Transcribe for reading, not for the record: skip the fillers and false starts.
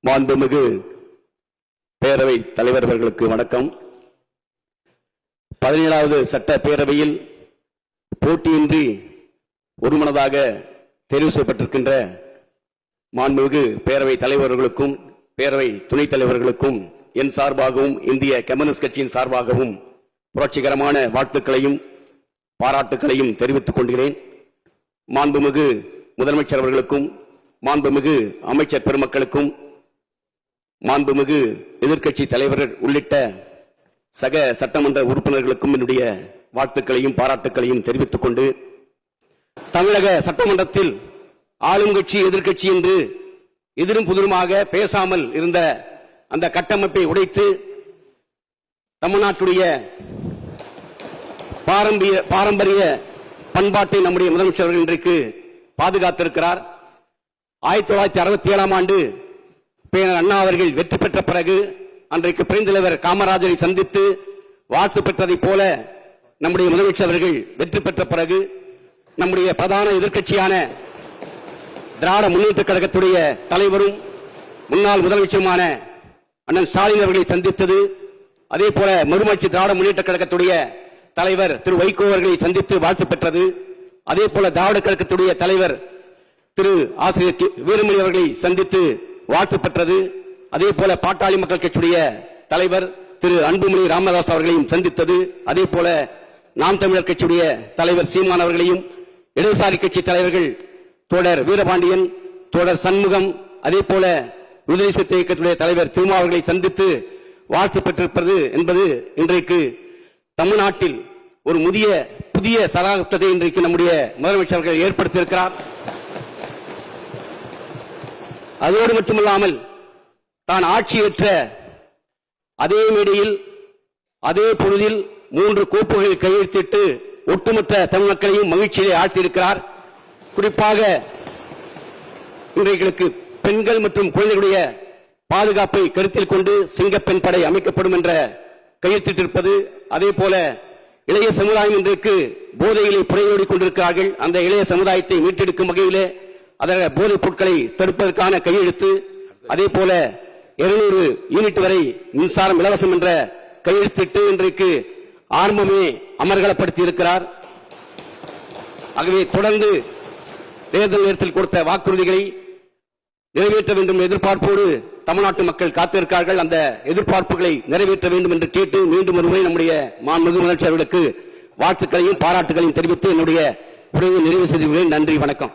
மாண்புமிகு பேரவை தலைவர் அவர்களுக்கு வணக்கம். 17வது சட்ட பேரவையில் போட்டியின்றி ஒருமனதாக தெரிவு செய்யப்பட்டிருக்கின்ற மாண்புமிகு பேரவை தலைவர்களுக்கும் பேரவை துணைத் தலைவர்களுக்கும் என் சார்பாகவும் இந்திய கம்யூனிஸ்ட் கட்சியின் சார்பாகவும் புரட்சிகரமான வாழ்த்துக்களையும் பாராட்டுக்களையும் தெரிவித்துக் கொள்கிறேன். மாண்புமிகு முதலமைச்சர் அவர்களுக்கும் மாண்புமிகு அமைச்சர் பெருமக்களுக்கும் மாண்புமிகு எதிர்க்கட்சி தலைவர்கள் உள்ளிட்ட சக சட்டமன்ற உறுப்பினர்களுக்கும் என்னுடைய வாழ்த்துக்களையும் பாராட்டுக்களையும் தெரிவித்துக் கொண்டு, தமிழக சட்டமன்றத்தில் ஆளும் கட்சி எதிர்க்கட்சி என்று எதிரும் புதிருமாக பேசாமல் இருந்த அந்த கட்டமைப்பை உடைத்து தமிழ்நாட்டுடைய பாரம்பரிய பண்பாட்டை நம்முடைய முதலமைச்சர் இன்றைக்கு பாதுகாத்திருக்கிறார். 1967ஆம் ஆண்டு பேரர் அண்ணா அவர்கள் வெற்றி பெற்ற பிறகு அன்றைக்கு பெருந்தலைவர் காமராஜரை சந்தித்து வாழ்த்து பெற்றதைப் போல நம்முடைய முதலமைச்சர் அவர்கள் வெற்றி பெற்ற பிறகு நம்முடைய பிரதான எதிர்க்கட்சியான திராவிட முன்னேற்ற கழகத்துடைய தலைவரும் முன்னாள் முதலமைச்சருமான அண்ணன் ஸ்டாலின் அவர்களை சந்தித்தது, அதே போல மறுமலர்ச்சி திராவிட முன்னேற்ற கழகத்துடைய தலைவர் திரு வைகோ அவர்களை சந்தித்து வாழ்த்து பெற்றது, அதே போல திராவிட கழகத்துடைய தலைவர் திரு ஆசிரியர் வீரமணி அவர்களை சந்தித்து வாழ்த்து பெற்றது, அதே போல பாட்டாளி மக்கள் கட்சியுடைய தலைவர் திரு அன்புமணி ராமதாஸ் அவர்களையும் சந்தித்தது, அதே போல நாம் தமிழர் கட்சியுடைய தலைவர் சீமான் அவர்களையும் இடதுசாரி கட்சி தலைவர்கள் தோழர் வீரபாண்டியன், தோழர் சண்முகம், அதே போல விடுதலை சிறுத்தை இயக்கத்துடைய தலைவர் திருமா அவர்களை சந்தித்து வாழ்த்து பெற்றிருப்பது என்பது இன்றைக்கு தமிழ்நாட்டில் ஒரு புதிய சகாப்தத்தை இன்றைக்கு நம்முடைய முதலமைச்சர் அவர்கள் ஏற்படுத்தியிருக்கிறார். அதோடு மட்டுமல்லாமல் தான் ஆட்சியேற்ற அதே மேடையில் அதே பொழுதில் 3 கோப்புகளில் கையெழுத்திட்டு ஒட்டுமொத்த தமிழ் மக்களையும் மகிழ்ச்சியிலே ஆழ்த்தியிருக்கிறார். குறிப்பாக இன்றைக்கு பெண்கள் மற்றும் குழந்தைகளுடைய பாதுகாப்பை கருத்தில் கொண்டு சிங்கப்பெண் படை அமைக்கப்படும் என்ற கையெழுத்திட்டிருப்பது, அதே போல இளைய சமுதாயம் இன்றைக்கு போதையிலே புறையோடி கொண்டிருக்கிறார்கள். அந்த இளைய சமுதாயத்தை மீட்டெடுக்கும் வகையிலே அதற்கு போதைப் பொருட்களை தடுப்பதற்கான கையெழுத்து, அதே போல 200 யூனிட் வரை மின்சாரம் இலவசம் என்ற கையெழுத்திட்டு இன்றைக்கு ஆரம்பமே அமர்கலப்படுத்தி இருக்கிறார். ஆகவே தொடர்ந்து தேர்தல் நேரத்தில் கொடுத்த வாக்குறுதிகளை நிறைவேற்ற வேண்டும் எதிர்பார்ப்போடு தமிழ்நாட்டு மக்கள் காத்திருக்கிறார்கள். அந்த எதிர்பார்ப்புகளை நிறைவேற்ற வேண்டும் என்று கேட்டு மீண்டும் ஒருமுறை நம்முடைய மாண்புமிகு முதலமைச்சர்களுக்கு வாழ்த்துக்களையும் பாராட்டுகளையும் தெரிவித்து என்னுடைய உரையை நிறைவு செய்து கொள்கிறேன். நன்றி, வணக்கம்.